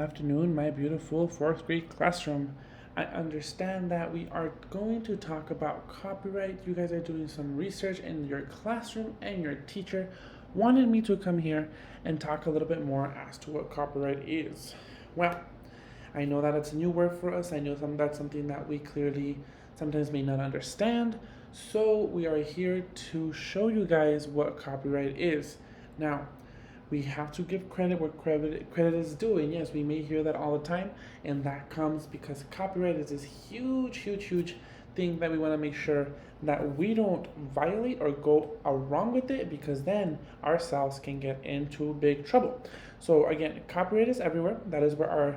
Afternoon, my beautiful fourth grade classroom. I understand that we are going to talk about copyright. You guys are doing some research in your classroom, and your teacher wanted me to come here and talk a little bit more as to what copyright is. Well, I know that it's a new word for us. I know that's something that we clearly sometimes may not understand. So we are here to show you guys what copyright is. Now, we have to give credit where credit is due. And yes, we may hear that all the time, and that comes because copyright is this huge thing that we want to make sure that we don't violate or go wrong with it, because then ourselves can get into big trouble. So again, copyright is everywhere. That is where our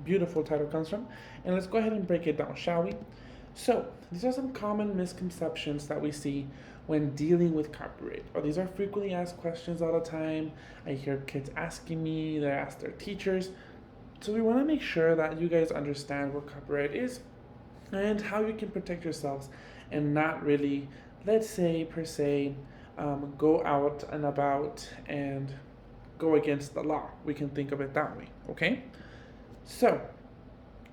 beautiful title comes from. And let's go ahead and break it down, shall we? So these are some common misconceptions that we see when dealing with copyright. Or these are frequently asked questions all the time. I hear kids asking me, they ask their teachers. So we want to make sure that you guys understand what copyright is and how you can protect yourselves and not really, let's say per se, go out and about and go against the law. We can think of it that way, okay? So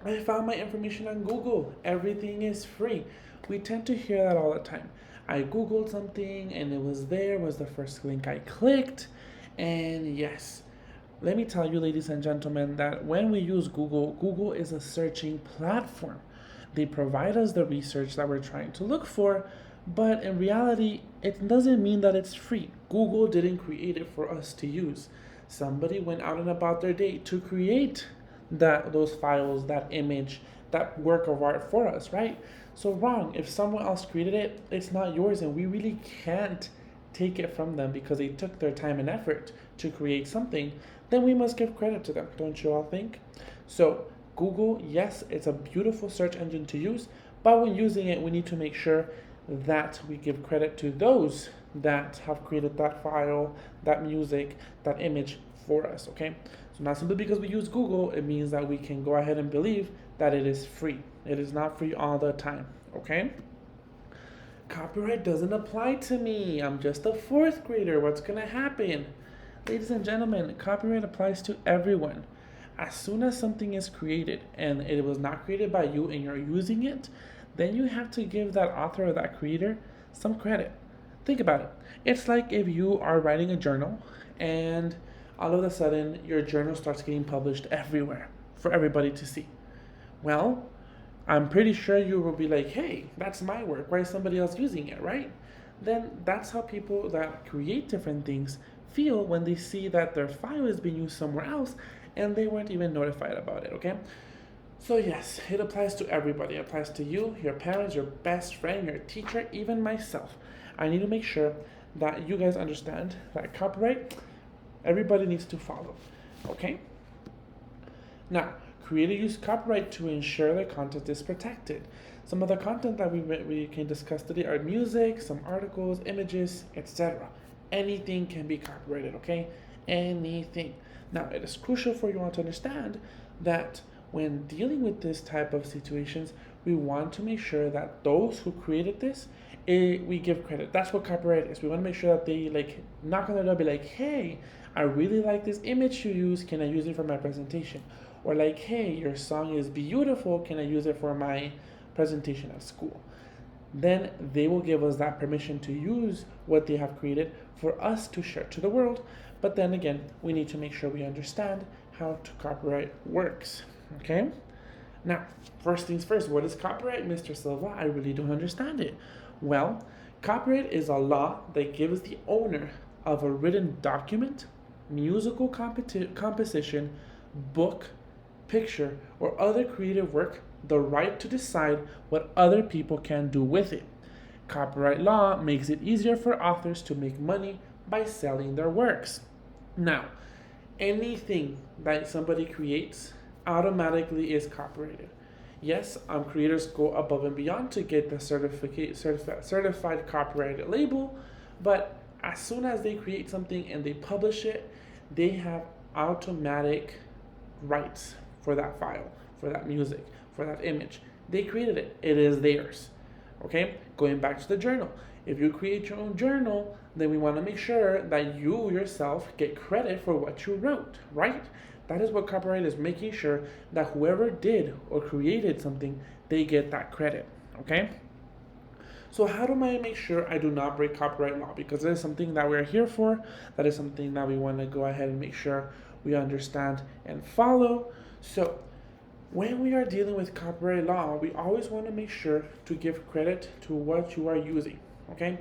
I found my information on Google. Everything is free. We tend to hear that all the time. I Googled something and it was there, was the first link I clicked. And yes, let me tell you, ladies and gentlemen, that when we use Google, Google is a searching platform. They provide us the research that we're trying to look for, but in reality, it doesn't mean that it's free. Google didn't create it for us to use. Somebody went out and about their day to create those files, that image, that work of art for us, right? So wrong. If someone else created it, it's not yours, and we really can't take it from them because they took their time and effort to create something. Then we must give credit to them, don't you all think? So Google, yes, it's a beautiful search engine to use, but when using it, we need to make sure that we give credit to those that have created that file, that music, that image for us, okay? So not simply because we use Google, it means that we can go ahead and believe that it is free. It is not free all the time, okay? Copyright doesn't apply to me. I'm just a fourth grader. What's gonna happen? Ladies and gentlemen, copyright applies to everyone. As soon as something is created and it was not created by you and you're using it, then you have to give that author or that creator some credit. Think about it. It's like if you are writing a journal and all of a sudden your journal starts getting published everywhere for everybody to see. Well, I'm pretty sure you will be like, hey, that's my work. Why is somebody else using it, right? Then that's how people that create different things feel when they see that their file is being used somewhere else and they weren't even notified about it, okay? So yes, it applies to everybody. It applies to you, your parents, your best friend, your teacher, even myself. I need to make sure that you guys understand that copyright, everybody needs to follow, okay? Now, creators use copyright to ensure their content is protected. Some of the content that we can discuss today are music, some articles, images, etc. Anything can be copyrighted, okay? Anything. Now, it is crucial for you all to understand that when dealing with this type of situations, we want to make sure that those who created this, we give credit. That's what copyright is. We want to make sure that they like knock on the door, be like, hey, I really like this image you use. Can I use it for my presentation? Or like, hey, your song is beautiful. Can I use it for my presentation at school? Then they will give us that permission to use what they have created for us to share to the world. But then again, we need to make sure we understand how to copyright works. Okay? Now, first things first, what is copyright, Mr. Silva? I really don't understand it. Well, copyright is a law that gives the owner of a written document, musical composition, book, picture, or other creative work the right to decide what other people can do with it. Copyright law makes it easier for authors to make money by selling their works. Now, anything that somebody creates automatically is copyrighted. Yes, creators go above and beyond to get the certified copyrighted label, but as soon as they create something and they publish it, they have automatic rights for that file, for that music, for that image. They created it. It is theirs. Okay? Going back to the journal. If you create your own journal, then we want to make sure that you yourself get credit for what you wrote, right? That is what copyright is, making sure that whoever did or created something, they get that credit, okay? So how do I make sure I do not break copyright law? Because that is something that we're here for. That is something that we want to go ahead and make sure we understand and follow. So when we are dealing with copyright law, we always want to make sure to give credit to what you are using, okay?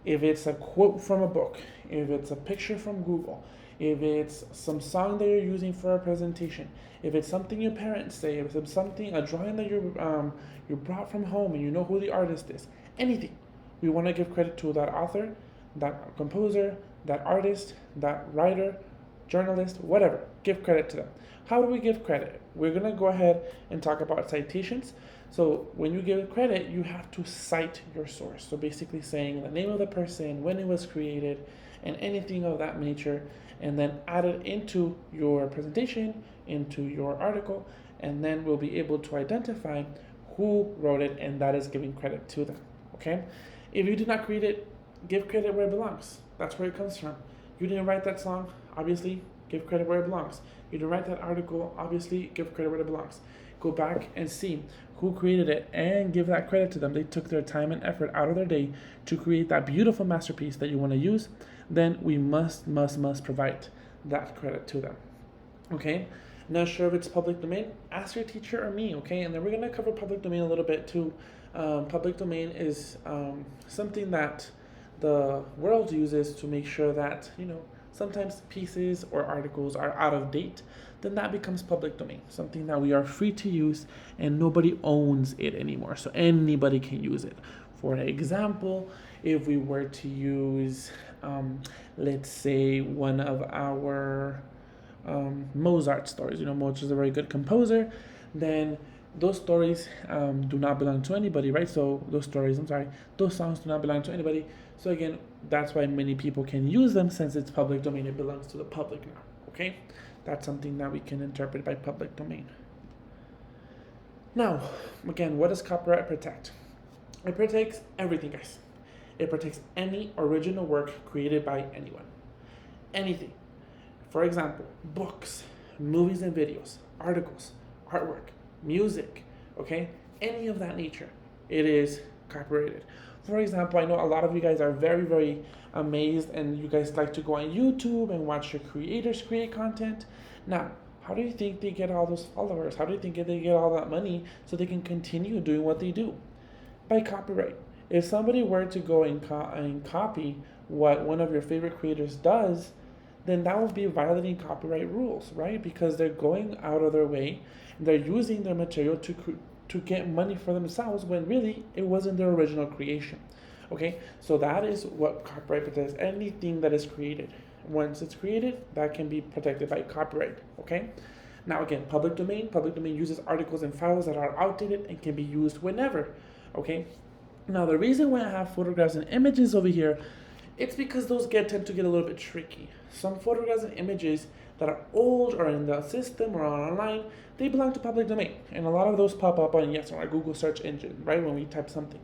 If it's a quote from a book, if it's a picture from Google, if it's some song that you're using for a presentation, if it's something your parents say, if it's something, a drawing that you brought from home and you know who the artist is, anything, we want to give credit to that author, that composer, that artist, that writer, journalist, whatever. Give credit to them. How do we give credit? We're going to go ahead and talk about citations. So when you give credit, you have to cite your source. So basically saying the name of the person, when it was created, and anything of that nature, and then add it into your presentation, into your article, and then we'll be able to identify who wrote it, and that is giving credit to them, okay? If you did not create it, give credit where it belongs. That's where it comes from. You didn't write that song, obviously, give credit where it belongs. You didn't write that article, obviously, give credit where it belongs. Go back and see who created it and give that credit to them. They took their time and effort out of their day to create that beautiful masterpiece that you want to use. Then we must provide that credit to them. Okay? Not sure if it's public domain? Ask your teacher or me, okay? And then we're going to cover public domain a little bit too. Public domain is something that the world uses to make sure that, sometimes pieces or articles are out of date. Then that becomes public domain, something that we are free to use and nobody owns it anymore. So anybody can use it. For example, if we were to use, let's say, one of our Mozart stories, Mozart is a very good composer, then those stories do not belong to anybody, right? So those songs do not belong to anybody. So again, that's why many people can use them, since it's public domain, it belongs to the public now, okay? That's something that we can interpret by public domain. Now, again, what does copyright protect? It protects everything, guys. It protects any original work created by anyone. Anything. For example, books, movies and videos, articles, artwork, music, okay? Any of that nature, it is copyrighted. For example, I know a lot of you guys are very, very amazed and you guys like to go on YouTube and watch your creators create content. Now, how do you think they get all those followers? How do you think they get all that money so they can continue doing what they do? By copyright. If somebody were to go and copy what one of your favorite creators does, then that would be violating copyright rules, right? Because they're going out of their way and they're using their material to get money for themselves when really it wasn't their original creation. Okay, so that is what copyright protects. Anything that is created, once it's created, that can be protected by copyright. Okay, now again, public domain uses articles and files that are outdated and can be used whenever. Okay, now the reason why I have photographs and images over here, it's because those tend to get a little bit tricky. Some photographs and images that are old or in the system or online, they belong to public domain. And a lot of those pop up on our Google search engine, right, when we type something.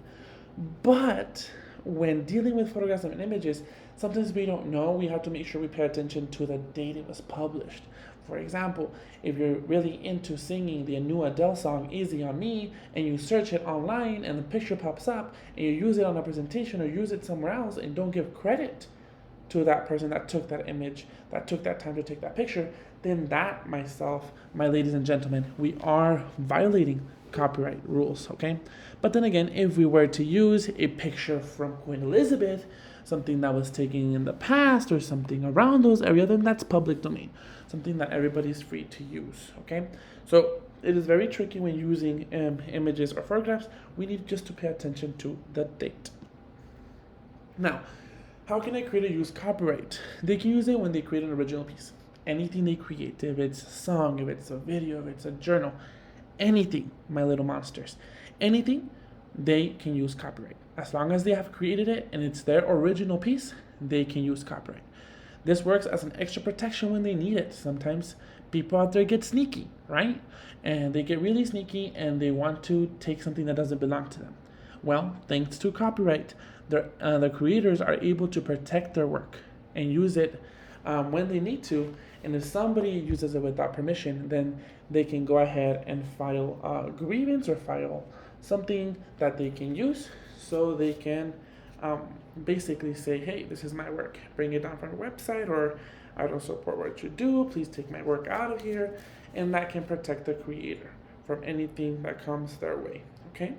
But when dealing with photographs and images, sometimes we don't know. We have to make sure we pay attention to the date it was published. For example, if you're really into singing the new Adele song, Easy on Me, and you search it online and the picture pops up, and you use it on a presentation or use it somewhere else and don't give credit to that person that took that image, that took that time to take that picture, then that, my ladies and gentlemen, we are violating copyright rules, okay? But then again, if we were to use a picture from Queen Elizabeth, something that was taken in the past or something around those areas, then that's public domain, something that everybody's free to use, okay? So it is very tricky when using images or photographs. We need just to pay attention to the date. Now, how can a creator use copyright? They can use it when they create an original piece. Anything they create, if it's a song, if it's a video, if it's a journal, anything, my little monsters, anything, they can use copyright. As long as they have created it and it's their original piece, they can use copyright. This works as an extra protection when they need it. Sometimes people out there get sneaky, right? And they get really sneaky and they want to take something that doesn't belong to them. Well, thanks to copyright, the creators are able to protect their work and use it when they need to. And if somebody uses it without permission, then they can go ahead and file a grievance or file something that they can use, so they can basically say, hey, this is my work, bring it down from the website, or I don't support what you do, please take my work out of here. And that can protect the creator from anything that comes their way. Okay,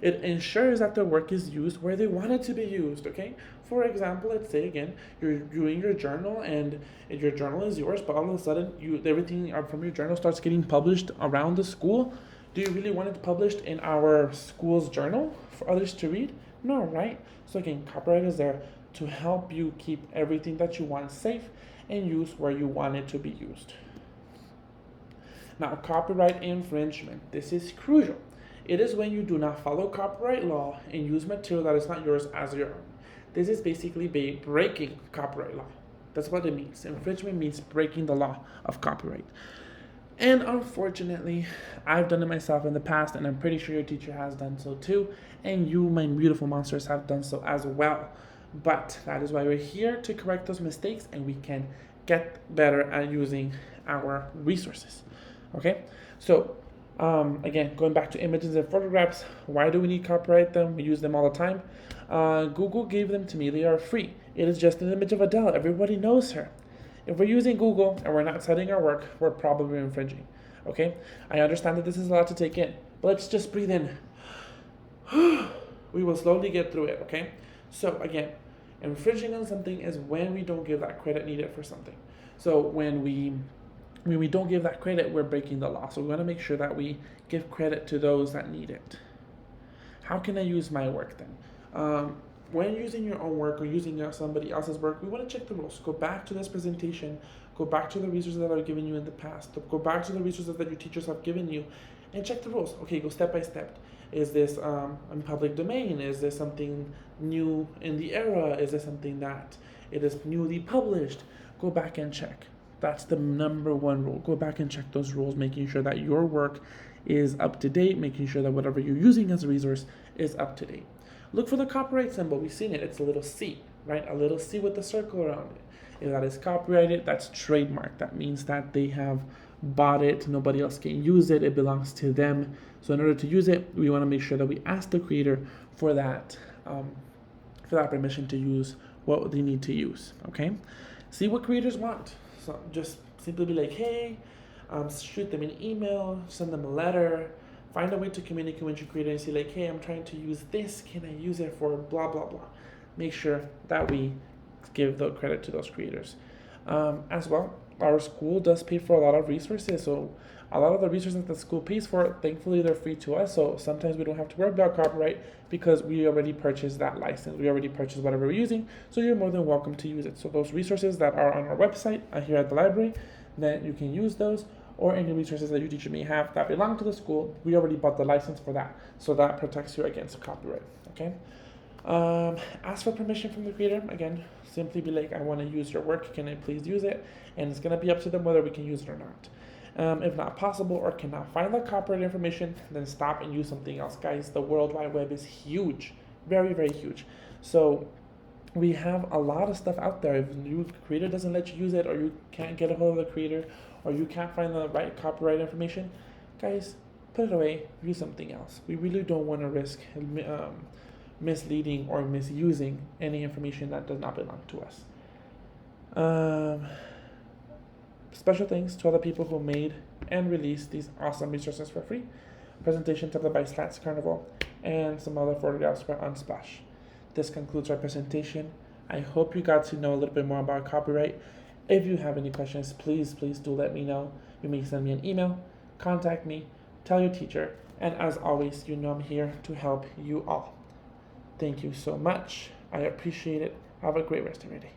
it ensures that the work is used where they want it to be used. Okay, for example, let's say again you're doing your journal, and your journal is yours, but all of a sudden everything from your journal starts getting published around the school. Do you really want it published in our school's journal for others to read? No, right? So again, copyright is there to help you keep everything that you want safe and used where you want it to be used. Now, copyright infringement. This is crucial. It is when you do not follow copyright law and use material that is not yours as your own. This is basically breaking copyright law. That's what it means. Infringement means breaking the law of copyright. And unfortunately, I've done it myself in the past, and I'm pretty sure your teacher has done so too, and you, my beautiful monsters, have done so as well. But that is why we're here, to correct those mistakes, and we can get better at using our resources. Okay, so again, going back to images and photographs, why do we need copyright them? We use them all the time. Google gave them to me. They are free. It is just an image of Adele. Everybody knows her. If we're using Google and we're not citing our work, we're probably infringing. Okay, I understand that this is a lot to take in, but let's just breathe in. We will slowly get through it. Okay, so again, infringing on something is when we don't give that credit needed for something. So when we don't give that credit, we're breaking the law. So we want to make sure that we give credit to those that need it. How can I use my work then? When using your own work or using somebody else's work, we want to check the rules. Go back to this presentation, go back to the resources that I've given you in the past, go back to the resources that your teachers have given you, and check the rules. Okay, go step by step. Is this in public domain? Is this something new in the era? Is this something that it is newly published? Go back and check. That's the number one rule. Go back and check those rules, making sure that your work is up to date, making sure that whatever you're using as a resource is up to date. Look for the copyright symbol. We've seen it. It's a little C, right? A little C with a circle around it. If that is copyrighted, that's trademark. That means that they have bought it. Nobody else can use it. It belongs to them. So in order to use it, we want to make sure that we ask the creator for that permission to use what they need to use. Okay. See what creators want. So just simply be like, hey, shoot them an email, send them a letter, find a way to communicate with your creator and say like, hey, I'm trying to use this. Can I use it for blah, blah, blah? Make sure that we give the credit to those creators. As well, our school does pay for a lot of resources. So a lot of the resources that the school pays for, thankfully, they're free to us. So sometimes we don't have to worry about copyright because we already purchased that license. We already purchased whatever we're using. So you're more than welcome to use it. So those resources that are on our website here at the library, then you can use those, or any resources that your teacher may have that belong to the school. We already bought the license for that. So that protects you against copyright. Okay. Ask for permission from the creator. Again, simply be like, I want to use your work. Can I please use it? And it's going to be up to them whether we can use it or not. If not possible or cannot find the copyright information, then stop and use something else. Guys, the World Wide Web is huge. Very, very huge. So we have a lot of stuff out there. If your creator doesn't let you use it, or you can't get a hold of the creator, or you can't find the right copyright information, guys, put it away, use something else. We really don't want to risk misleading or misusing any information that does not belong to us. Special thanks to all the people who made and released these awesome resources for free. Presentation template by Slats Carnival and some other photographs by Unsplash. This concludes our presentation. I hope you got to know a little bit more about copyright. If you have any questions, please do let me know. You may send me an email, contact me, tell your teacher, and as always, you know I'm here to help you all. Thank you so much. I appreciate it. Have a great rest of your day.